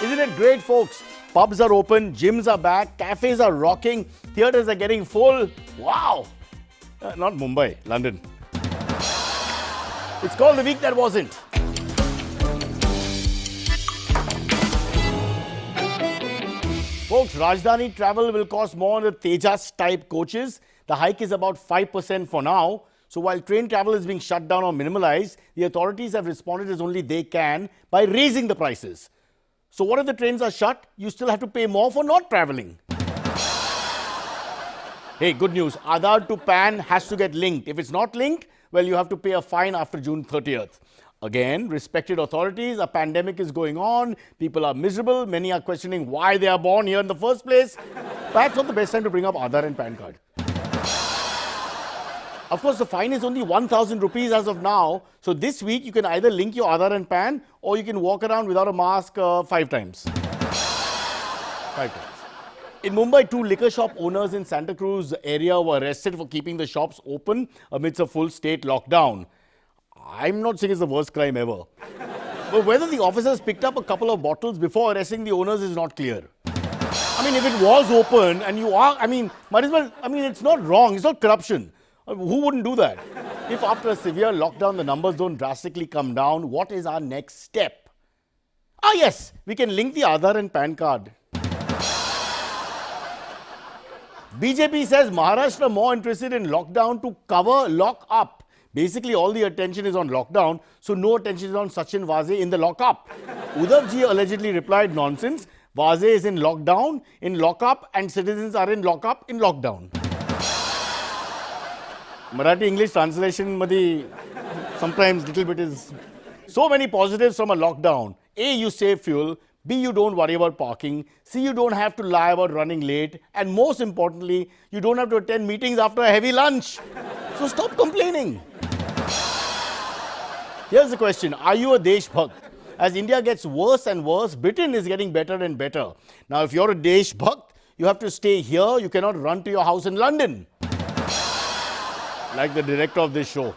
Isn't it great, folks? Pubs are open, gyms are back, cafes are rocking, theatres are getting full. Wow! Not Mumbai, London. It's called The Week That Wasn't. Folks, Rajdhani travel will cost more on the Tejas type coaches. The hike is about 5% for now. So while train travel is being shut down or minimalized, the authorities have responded as only they can by raising the prices. So what if the trains are shut? You still have to pay more for not traveling. Hey, good news. Aadhaar to PAN has to get linked. If it's not linked, well, you have to pay a fine after June 30th. Again, respected authorities, a pandemic is going on. People are miserable. Many are questioning why they are born here in the first place. Perhaps not the best time to bring up Aadhaar and PAN card. Of course, the fine is only 1,000 rupees as of now. So this week, you can either link your Aadhaar and PAN or you can walk around without a mask 5 times. 5 times. In Mumbai, 2 liquor shop owners in Santa Cruz area were arrested for keeping the shops open amidst a full state lockdown. I'm not saying it's the worst crime ever. But whether the officers picked up a couple of bottles before arresting the owners is not clear. I mean, if it was open and you are, might as well, it's not wrong, it's not corruption. Who wouldn't do that? If after a severe lockdown, the numbers don't drastically come down, what is our next step? Ah, yes, we can link the Aadhaar and PAN card. BJP says Maharashtra more interested in lockdown to cover lock up. Basically, all the attention is on lockdown, so no attention is on Sachin Vaze in the lock-up. Uddhavji allegedly replied, nonsense. Vaze is in lockdown, in lock-up, and citizens are in lock-up, in lockdown. Marathi English translation madhi sometimes little bit is so many positives from a lockdown. A, you save fuel. B, you don't worry about parking. C, you don't have to lie about running late. And most importantly, you don't have to attend meetings after a heavy lunch. So stop complaining. Here's the question. Are you a Deshbhakt? As India gets worse and worse, Britain is getting better and better. Now, if you're a Deshbhakt, you have to stay here. You cannot run to your house in London. Like the director of this show.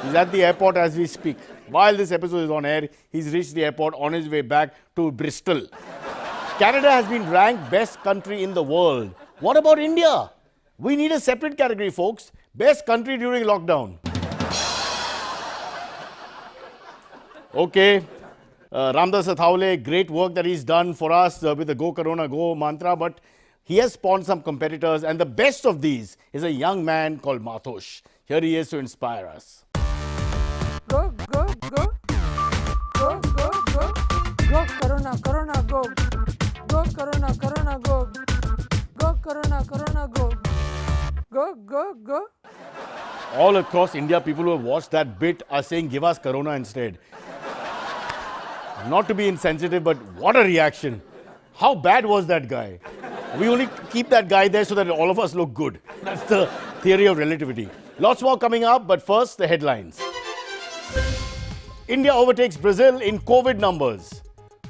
He's at the airport as we speak. While this episode is on air, he's reached the airport on his way back to Bristol. Canada has been ranked best country in the world. What about India? We need a separate category, folks. Best country during lockdown. Okay. Ramdas Athavale, great work that he's done for us with the Go Corona Go mantra, but he has spawned some competitors, and the best of these is a young man called Mathosh. Here he is to inspire us. Go, go, go. Go, go, go. Go, Corona, Corona, go. Go, Corona, Corona, go. Go, Corona, Corona, go. Go, go, go. All across India, people who have watched that bit are saying, give us Corona instead. Not to be insensitive, but what a reaction. How bad was that guy? We only keep that guy there so that all of us look good. That's the theory of relativity. Lots more coming up, but first, the headlines. India overtakes Brazil in COVID numbers.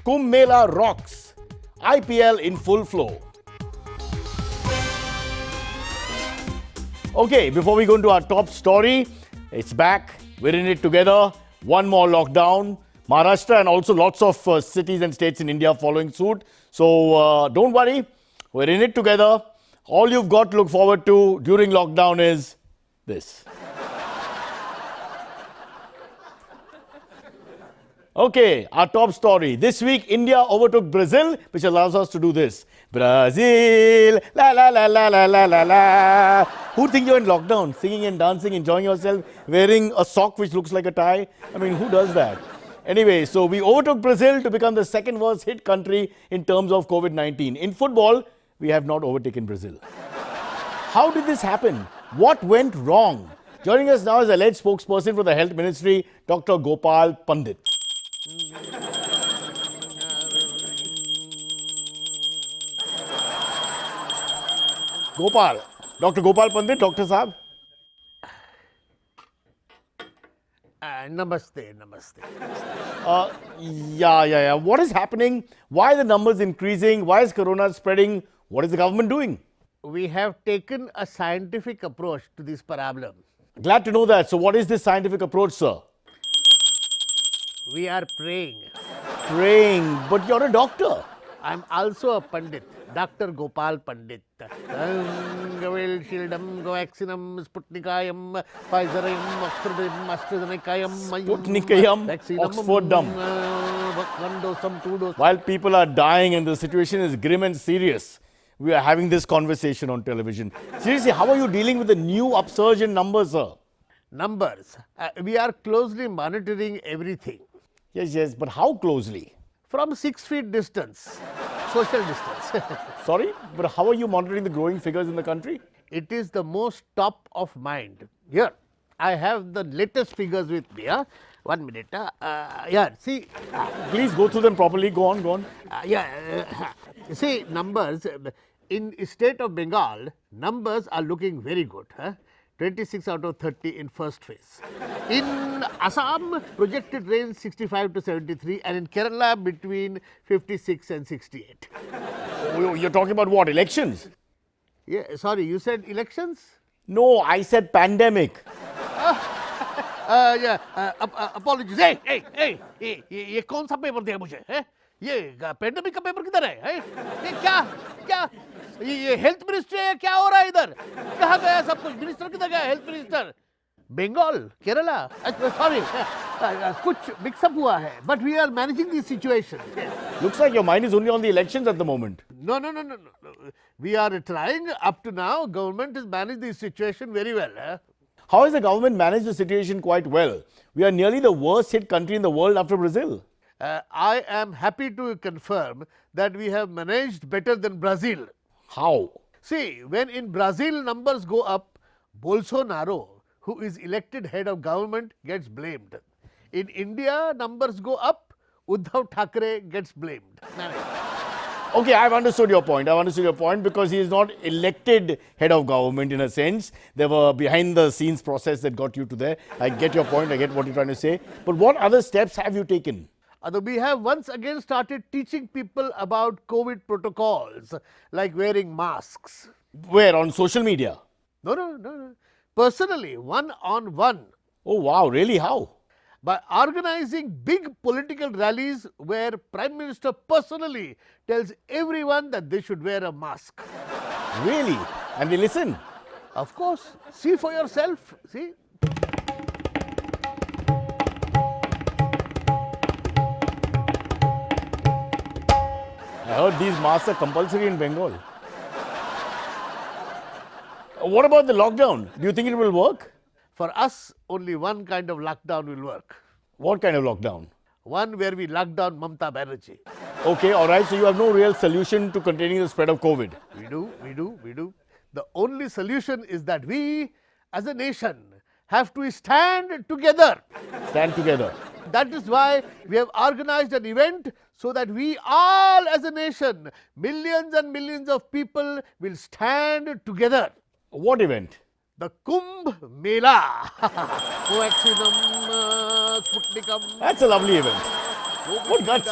Kumbh Mela rocks. IPL in full flow. Okay, before we go into our top story, it's back. We're in it together. One more lockdown. Maharashtra and also lots of cities and states in India following suit. So don't worry. We're in it together. All you've got to look forward to during lockdown is this. Okay, our top story. This week, India overtook Brazil, which allows us to do this. Brazil, la la la la la la la la. Who think you're in lockdown? Singing and dancing, enjoying yourself, wearing a sock which looks like a tie? I mean, who does that? Anyway, so we overtook Brazil to become the second worst hit country in terms of COVID-19. In football, we have not overtaken Brazil. How did this happen? What went wrong? Joining us now is alleged spokesperson for the Health Ministry, Dr. Gopal Pandit. Gopal. Dr. Gopal Pandit, Dr. Saab. Namaste, namaste. Yeah. What is happening? Why are the numbers increasing? Why is Corona spreading? What is the government doing? We have taken a scientific approach to this problem. Glad to know that. So what is this scientific approach, sir? We are praying. praying, but you're a doctor. I'm also a Pandit, Dr. Gopal Pandit. Gavel, Shieldum, Vaccinum, Sputnikayam, Pfizerayam, Oxfordum, AstraZenecayam, Sputnikayam, Vaccinum, Oxfordum. one dose, some 2 dose. While people are dying and the situation is grim and serious, we are having this conversation on television. Seriously, how are you dealing with the new upsurge in numbers, sir? Numbers. We are closely monitoring everything. Yes, but how closely? From 6 feet distance, social distance. Sorry, but how are you monitoring the growing figures in the country? It is the most top of mind. Here, I have the latest figures with me. 1 minute. Yeah, see. Please go through them properly. Go on. See, numbers. In state of Bengal, numbers are looking very good. 26 out of 30 in first phase. In Assam, projected range 65 to 73, and in Kerala between 56 and 68. Oh, you're talking about what? Elections? Yeah, sorry, you said elections? No, I said pandemic. Apologies. Hey, ये कौन सा paper दिया मुझे? ये pandemic का paper किधर है? ये क्या? ये हेल्थ मिनिस्ट्री है, क्या हो रहा है इधर? कहाँ गया सब कुछ? मिनिस्टर किधर गया? Health minister? Bengal, Kerala, sorry, कुछ मिक्सअप हुआ है, but we are managing the situation. Looks like your mind is only on the elections at the moment. No. We are trying. Up to now, government has managed the situation very well. How has the government managed the situation quite well? We are nearly the worst hit country in the world after Brazil. I am happy to confirm that we have managed better than Brazil. How? See, when in Brazil numbers go up, Bolsonaro, who is elected head of government, gets blamed. In India, numbers go up, Uddhav Thackeray gets blamed. Okay, I've understood your point. Because he is not elected head of government in a sense. There were behind the scenes process that got you to there. I get your point. I get what you're trying to say. But what other steps have you taken? We have once again started teaching people about COVID protocols, like wearing masks. Where? On social media? No. Personally, one-on-one. Oh, wow. Really? How? By organizing big political rallies where Prime Minister personally tells everyone that they should wear a mask. Really? And they listen? Of course. See for yourself. See. I heard these masks are compulsory in Bengal. What about the lockdown? Do you think it will work? For us, only one kind of lockdown will work. What kind of lockdown? One where we lock down Mamata Banerjee. Okay, all right. So you have no real solution to containing the spread of COVID. We do. The only solution is that we, as a nation, have to stand together. Stand together. That is why we have organized an event so that we all as a nation, millions and millions of people will stand together. What event? The Kumbh Mela. Vaccinum, Sputnikam. That's a lovely event. What guts?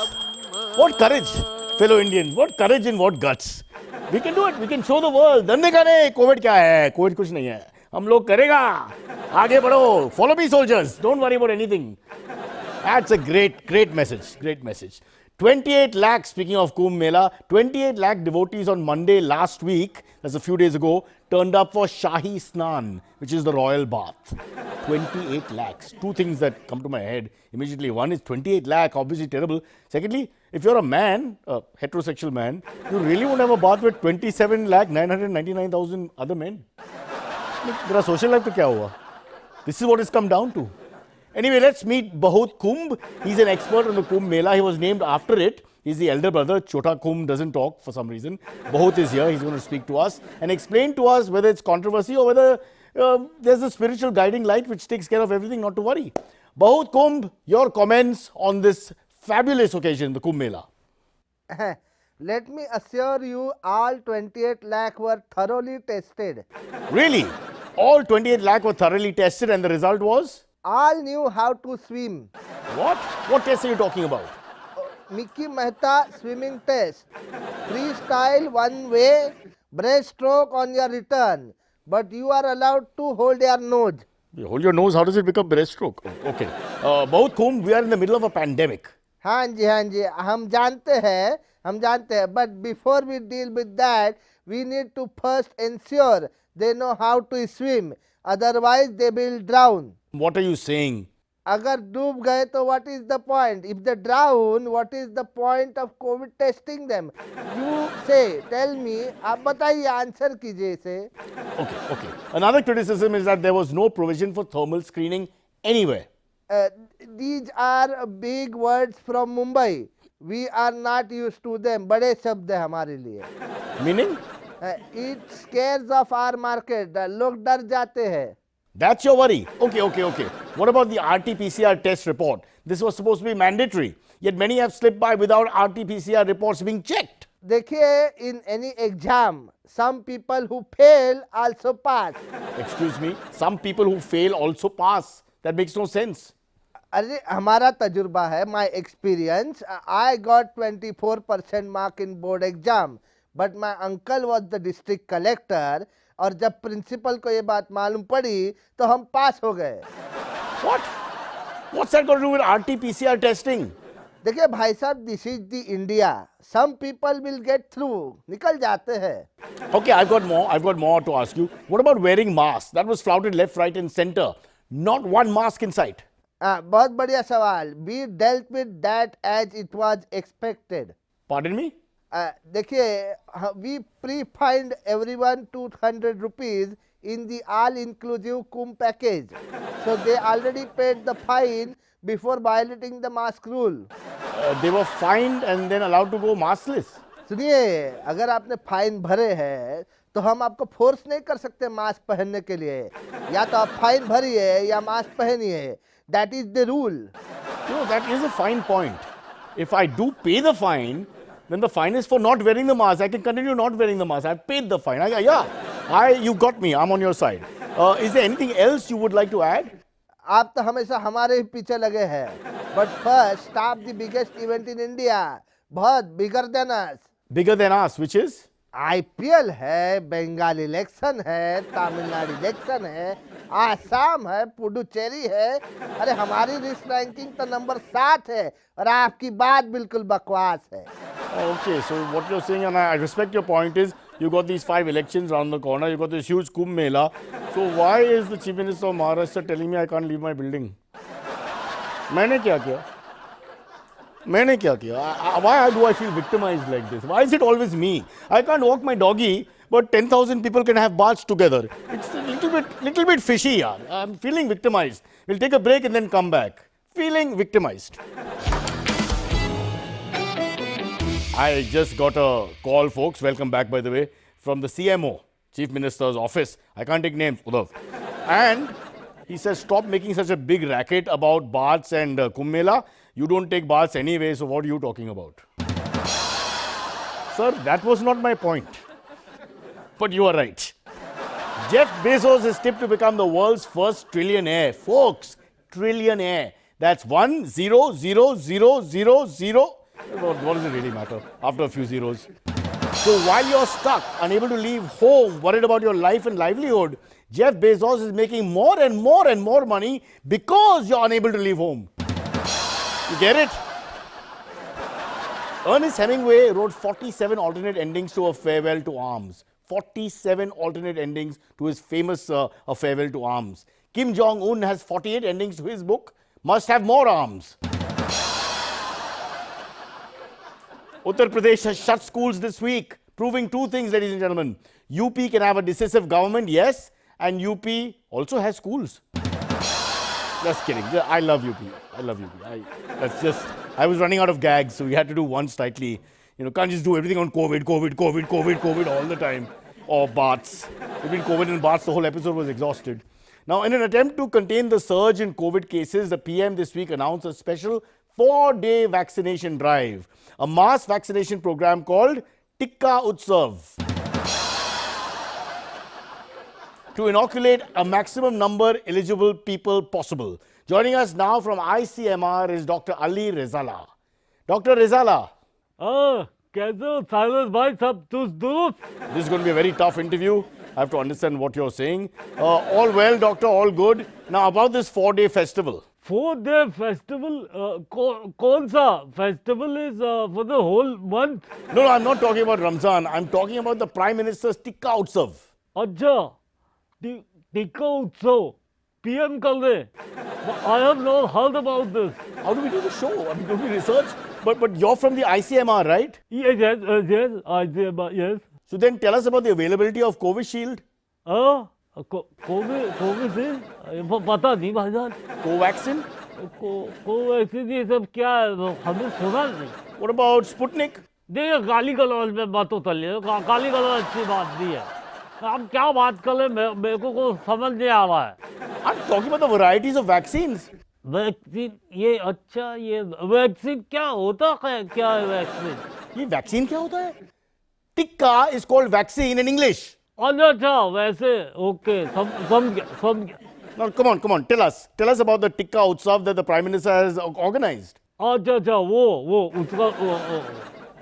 What courage, fellow Indians. What courage and what guts. We can do it. We can show the world. धंधे का नहीं, COVID क्या है? COVID कुछ नहीं है. हम लोग करेगा. आगे बढ़ो. Follow me, soldiers. Don't worry about anything. That's a great message. 28 lakh, speaking of Kumbh Mela, 28 lakh devotees on Monday last week, that's a few days ago, turned up for Shahi Snan, which is the royal bath. 28 lakhs. Two things that come to my head immediately. One is 28 lakh, obviously terrible. Secondly, if you're a man, a heterosexual man, you really won't have a bath with 27 lakh 999,000 other men. Look, social life to kya hua? This is what it's come down to. Anyway, let's meet Bahut Kumbh. He's an expert on the Kumbh Mela. He was named after it. He's the elder brother. Chota Kumbh doesn't talk for some reason. Bahut is here. He's going to speak to us and explain to us whether it's controversy or whether there's a spiritual guiding light which takes care of everything, not to worry. Bahut Kumbh, your comments on this fabulous occasion, the Kumbh Mela. Let me assure you, all 28 lakh were thoroughly tested. Really? All 28 lakh were thoroughly tested and the result was? All knew how to swim. What? What test are you talking about? Mickey Mehta swimming test. Freestyle one way, breaststroke on your return. But you are allowed to hold your nose. You hold your nose, how does it become breaststroke? Okay. Bahut Kumbh, we are in the middle of a pandemic. हाँ जी हम जानते हैं but before we deal with that we need to first ensure they know how to swim, otherwise they will drown. What are you saying? अगर डूब गए तो what is the point? If they drown, what is the point of COVID testing them? You say, tell me, आप बताइए, answer कीजिए इसे. Okay. Another criticism is that there was no provision for thermal screening anywhere. These are big words from Mumbai. We are not used to them. बड़े शब्द है हमारे लिए. Meaning? It scares of our market. लोग डर जाते हैं. That's your worry. Okay. What about the RT-PCR test report? This was supposed to be mandatory. Yet many have slipped by without RT-PCR reports being checked. देखिए, in any exam, some people who fail also pass. Excuse me? Some people who fail also pass. That makes no sense. अरे हमारा तजुर्बा है, my experience. I got 24% mark in board exam, but my uncle was the district collector. और जब principal को ये बात मालूम पड़ी तो हम पास हो गए. What? What's that got to do with RT-PCR testing? देखिए भाई साहब, this is the India. Some people will get through. निकल जाते हैं. Okay, I've got more to ask you. What about wearing masks? That was flouted left, right and center. Not one mask in sight. बहुत बढ़िया सवाल. We dealt with that as it was expected. Pardon me? देखिए, we pre-fined everyone 200 rupees in the all-inclusive Kumbh package. So they already paid the fine before violating the mask rule. They were fined and then allowed to go maskless. सुनिए, अगर आपने fine भरे हैं तो हम आपको force नहीं कर सकते मास्क पहनने के लिए. या तो आप फाइन भरिए या मास्क पहनिए. That is the rule. No, that is a fine point. If I do pay the fine, then the fine is for not wearing the mask. I can continue not wearing the mask. I've paid the fine. You got me. I'm on your side. Is there anything else you would like to add? आप तो हमेशा हमारे ही पीछे लगे हैं. But first, stop the biggest event in India. बहुत bigger than us. Bigger than us, which is? IPL है, Bengal election है, तमिलनाडु इलेक्शन है, आसाम है, पुडुचेरी है. अरे हमारी रिस्क रैंकिंग तो नंबर 7 है और आपकी बात बिल्कुल बकवास है. Okay, so what you're saying, and I respect your point, is you got these 5 elections around the corner, you got this huge Kumbh Mela. So why is the Chief Minister of Maharashtra telling me I can't leave my building? मैंने क्या किया? Why do I feel victimized like this? Why is it always me? I can't walk my doggy, but 10,000 people can have baths together. It's a little bit fishy, yaar. I'm feeling victimized. We'll take a break and then come back. Feeling victimized. I just got a call, folks. Welcome back, by the way, from the CMO, Chief Minister's office. I can't take names, Uddhav. And he says, stop making such a big racket about baths and Kumbh Mela. You don't take baths anyway, so what are you talking about? Sir, that was not my point. But you are right. Jeff Bezos is tipped to become the world's first trillionaire. Folks, trillionaire. That's 1 0 0 0 0 0. What does it really matter after a few zeros? So while you're stuck, unable to leave home, worried about your life and livelihood, Jeff Bezos is making more and more and more money because you're unable to leave home. You get it? Ernest Hemingway wrote 47 alternate endings to A Farewell to Arms. 47 alternate endings to his famous A Farewell to Arms. Kim Jong-un has 48 endings to his book, Must Have More Arms. Uttar Pradesh has shut schools this week, proving 2 things, ladies and gentlemen. UP can have a decisive government, yes, and UP also has schools. Just kidding. I love UP. I was running out of gags, so we had to do one slightly. Can't just do everything on COVID all the time. Or baths. Between COVID and baths, the whole episode was exhausted. Now, in an attempt to contain the surge in COVID cases, the PM this week announced a special 4-day vaccination drive. A mass vaccination program called Teeka Utsav. To inoculate a maximum number eligible people possible. Joining us now from ICMR is Dr. Ali Rezala. Dr. Rezala. कैसे हो Cyrus भाई सब दुरुस्त? This is going to be a very tough interview. I have to understand what you're saying. All well, doctor, all good. Now, about this 4-day festival. 4-day festival, kaun sa festival is for the whole month. No, I'm not talking about Ramzan. I'm talking about the Prime Minister's Teeka Utsav. Acha, Teeka Utsav, PM kal rahe. I have not heard about this. How do we do the show? I mean, don't we research? But you're from the ICMR, right? Yes, I say, yes. So then tell us about the availability of Covishield, Covishield पता नहीं भाईजान Covaxin. Covaxin ये सब क्या है हमें सुना नहीं. What about Sputnik? देखिए गाली गलौज में बात तो चल रही है गाली गलौज अच्छी बात नहीं है. आप क्या बात कर रहे हैं मेरे को समझ नहीं आ रहा है. I'm talking about the varieties of vaccines. Vaccine ये अच्छा ये वैक्सीन क्या होता है क्या है वैक्सीन. ये वैक्सीन क्या होता है? Tikka is called vaccine in English. अच्छा वैसे ओके समझ गया. Now, come on, tell us about the Teeka Utsav that the Prime Minister has organized. अच्छा वो उसका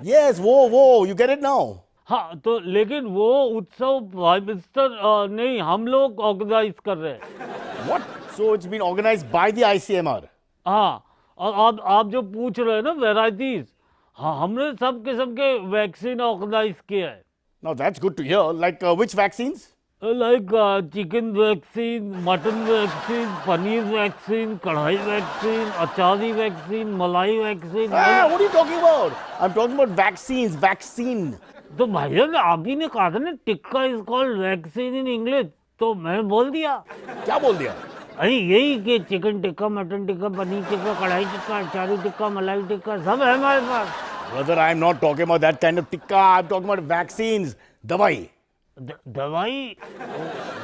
Yes, whoa, you get it now. हाँ तो लेकिन वो उत्सव प्राइम मिनिस्टर नहीं हम लोग ऑर्गेनाइज कर रहे हैं. What? So it's been organized by the ICMR. हाँ और आप जो पूछ रहे हैं ना वेराइटीज हाँ हमने सब किस्म के वैक्सीन ऑर्गेनाइज किए हैं. Now that's good to hear. Like which vaccines? Like chicken vaccine mutton vaccine paneer vaccine कढ़ाई वैक्सीन अचारी वैक्सीन मलाई vaccine. What are you talking about? I'm talking about vaccines, vaccine. तो भाईजान आप ही ने कहा था ना tikka is called vaccine in English तो मैं बोल दिया. क्या बोल दिया? अरे यही कि चिकन टिक्का मटन टिक्का पनीर टिक्का कढ़ाई टिक्का अचारी टिक्का मलाई टिक्का सब है हमारे पास. Brother, I'm not talking about that kind of tikka. I'm talking about vaccines. दवाई. दवाई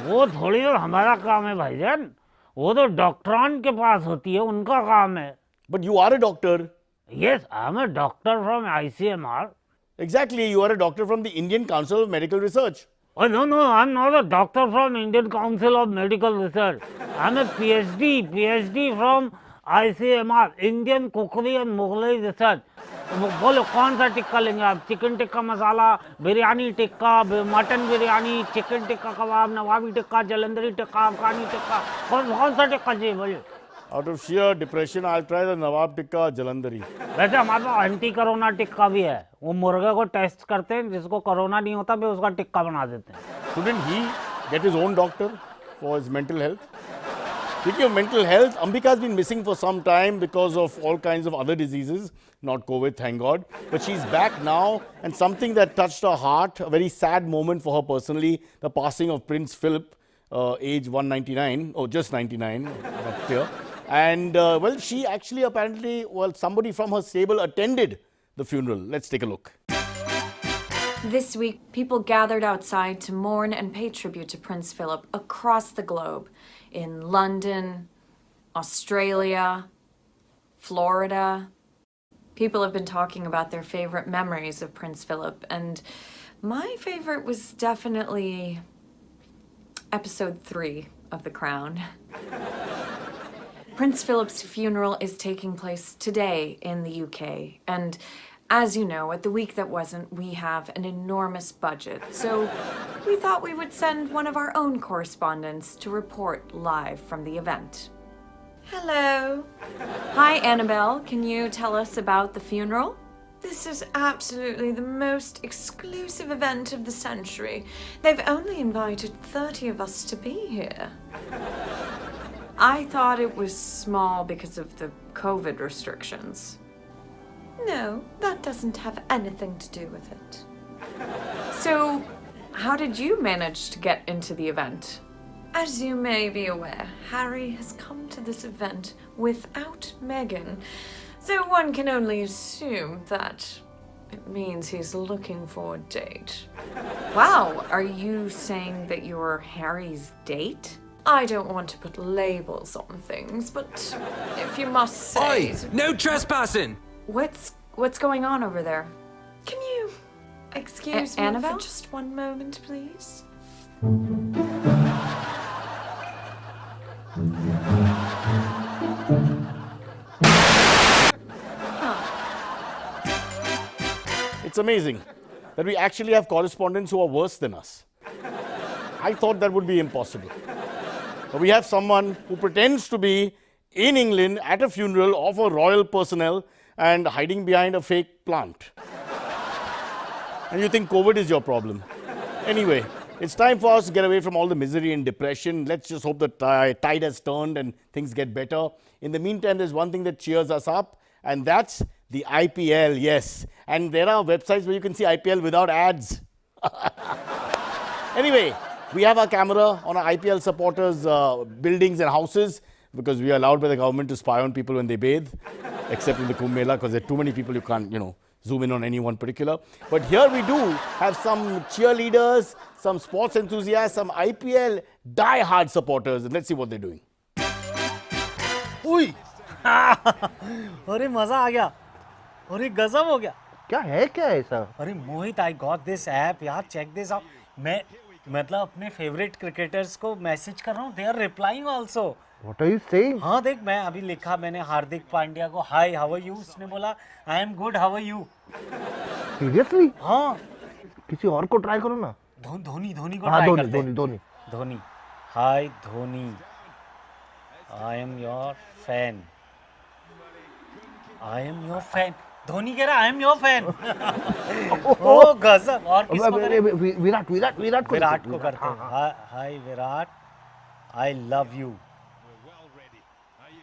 वो थोड़ी और हमारा काम है भाईजान. वो तो डॉक्टरान के पास होती है उनका काम है. But you are a doctor. Yes, I'm a doctor from ICMR. Exactly, you are a doctor from the Indian Council of Medical Research. Oh, no, I'm not a doctor from Indian Council of Medical Research. I'm a PhD from ICMR, Indian Cookery and Mughlai Research. बोलो कौन सा टिक्का लेंगे आप. Chicken tikka masala biryani tikka mutton biryani chicken tikka कबाब नवाबी टिक्का जलंधरी टिक्का अफगानी टिक्का कौन सा टिक्का चाहिए बोलिए. Out of sheer depression, I'll try the Nawab tikka Jalandhari. वैसे हमारे पास एंटी कोरोना टिक्का भी है. वो मुर्गे को टेस्ट करते हैं जिसको कोरोना नहीं होता फिर उसका टिक्का बना देते हैं. Shouldn't he get his own doctor for his mental health? Speaking of mental health, Ambika has been missing for some time because of all kinds of other diseases, not COVID, thank God. But she's back now, and something that touched her heart, a very sad moment for her personally, the passing of Prince Philip, age 199, or just 99, not clear. And well, she actually apparently, somebody from her stable attended the funeral. Let's take a look. This week, people gathered outside to mourn and pay tribute to Prince Philip across the globe. In London, Australia, Florida. People have been talking about their favorite memories of Prince Philip, and my favorite was definitely episode 3 of The Crown. Prince Philip's funeral is taking place today in the UK, and as you know, at the week that wasn't, we have an enormous budget, so we thought we would send one of our own correspondents to report live from the event. Hello. Hi, Annabelle. Can you tell us about the funeral? This is absolutely the most exclusive event of the century. They've only invited 30 of us to be here. I thought it was small because of the COVID restrictions. No, that doesn't have anything to do with it. So, how did you manage to get into the event? As you may be aware, Harry has come to this event without Meghan, so one can only assume that it means he's looking for a date. Wow, are you saying that you're Harry's date? I don't want to put labels on things, but if you must say... Oi! No trespassing! What's going on over there? Can you excuse me Annabelle? for just one moment, please? It's amazing that we actually have correspondents who are worse than us. I thought that would be impossible. But we have someone who pretends to be in England at a funeral of a royal personnel and hiding behind a fake plant. And you think COVID is your problem. Anyway, it's time for us to get away from all the misery and depression. Let's just hope the tide has turned and things get better. In the meantime, there's one thing that cheers us up, and that's the IPL, yes. And there are websites where you can see IPL without ads. Anyway, we have our camera on our IPL supporters' buildings and houses because we are allowed by the government to spy on people when they bathe, except in the Kumbh Mela because there are too many people you can't, zoom in on any one particular. But here we do have some cheerleaders, some sports enthusiasts, some IPL die-hard supporters, and let's see what they're doing. उई अरे मजा आ गया अरे गजब हो गया क्या है क्या ऐसा? अरे मोहित आई गॉट दिस ऐप यार चेक दिस आउट मैं मतलब अपने फेवरेट क्रिकेटर्स को मैसेज कर रहा हूँ they are replying also What are you saying? हाँ देख मैं अभी लिखा मैंने हार्दिक पांड्या को हाय हाउ आर यू उसने बोला I am good how are you Seriously? हाँ किसी और को ट्राई करो ना. धोनी धोनी को हाँ ट्राई धोनी करते हैं Dhoni Dhoni hi Dhoni I am your fan I am your fan Dhoni कह रहा आई एम योर फैन ओ गजब और किसको करें विराट विराट विराट को विराट को करते हैं hi Virat I love you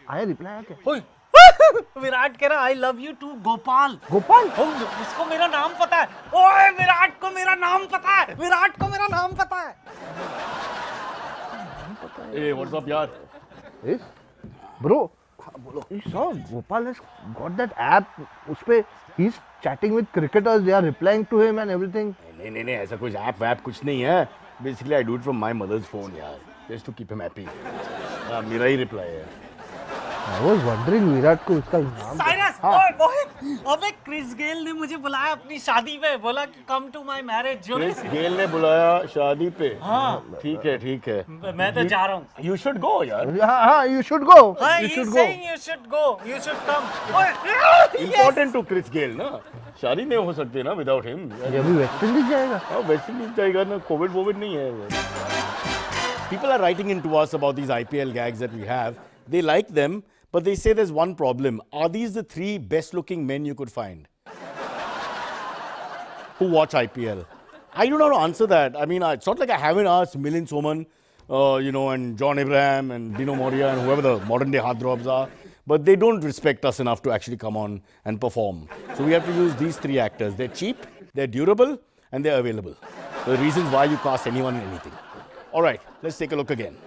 आया रिप्लाई आया क्या? ओए विराट कह रहा I love you too Gopal Gopal उसको मेरा नाम पता है ओए विराट को मेरा नाम पता है विराट को मेरा नाम पता है Hey, what's up, yaar? Yes, bro. You saw Gopal has got that app. उसपे he's chatting with cricketers. They are replying to him and everything. नहीं, ऐसा कुछ ऐप वैप कुछ नहीं है. Basically, I do it from my mother's phone, यार. Just to keep him happy. मेरा ही reply है. I was wondering विराट को उसका नाम. साइरस ओए मोहित अबे क्रिस गेल ने मुझे बुलाया अपनी शादी पे बोला कि come to my marriage Chris Gayle ने बुलाया शादी पे. हाँ ठीक है. मैं तो जा रहा हूँ You should go, यार. हाँ you should go. हाँ You he's should go. saying you should go you should come ओए Important to Chris Gayle ना. शादी नहीं हो सकती ना without him. ये अभी वेस्ट इंडीज जाएगा. हाँ वेस्ट इंडीज जाएगा ना. कोविड नहीं है. People are writing into us about these IPL gags that we have. They like them, but they say there's one problem. Are these the 3 best-looking men you could find who watch IPL? I don't know how to answer that. I mean, it's not like I haven't asked Milind Soman, and John Abraham and Dino Moria and whoever the modern-day heartthrobs are, but they don't respect us enough to actually come on and perform. So we have to use these 3 actors. They're cheap, they're durable, and they're available. The reasons why you cast anyone in anything. All right, let's take a look again.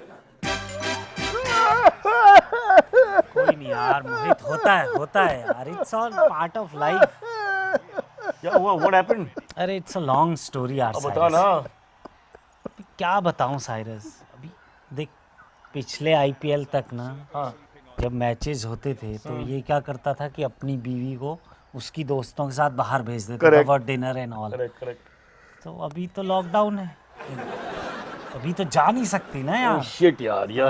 कोई नहीं यार मोहित होता है यार it's all part of life क्या हुआ? What happened? अरे it's a long story यार बता ना. अभी क्या बताऊं साइरस अभी देख पिछले आईपीएल तक ना जब मैचेस होते थे तो ये क्या करता था कि अपनी बीवी को उसकी दोस्तों के साथ बाहर भेज देता था फॉर डिनर एंड ऑल. तो अभी तो लॉकडाउन है अभी तो जा नहीं सकती ना यार. Shit यार. या.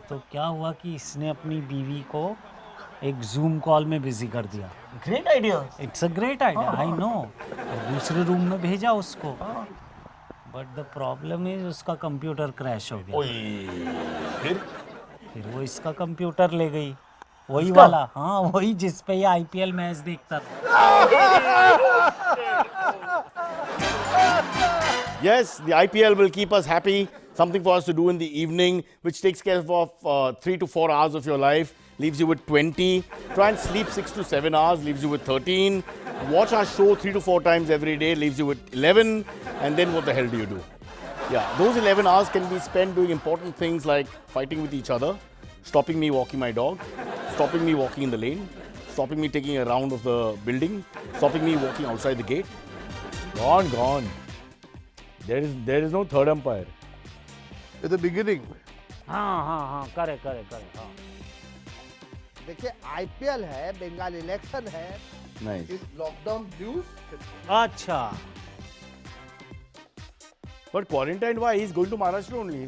तो क्या हुआ कि इसने अपनी बीवी को एक जूम कॉल में बिजी कर दिया. Great idea. It's a great idea I know. दूसरे रूम में भेजा उसको बट द प्रॉब्लम इज उसका कंप्यूटर क्रैश हो गया. फिर वो इसका कंप्यूटर ले गई वही वाला. हाँ वही जिस पे ये आईपीएल मैच देखता था. Yes, the IPL will keep us happy. Something for us to do in the evening, which takes care of 3 to 4 hours of your life, leaves you with 20. Try and sleep 6 to 7 hours, leaves you with 13. Watch our show 3 to 4 times every day, leaves you with 11. And then what the hell do you do? Yeah, those 11 hours can be spent doing important things like fighting with each other, stopping me walking my dog, stopping me walking in the lane, stopping me taking a round of the building, stopping me walking outside the gate. Gone. There is no third umpire. At the beginning. हाँ correct. हाँ देखिए IPL है Bengal election है. Nice. इस lockdown blues. अच्छा But quarantine why? He's going to Maharashtra only.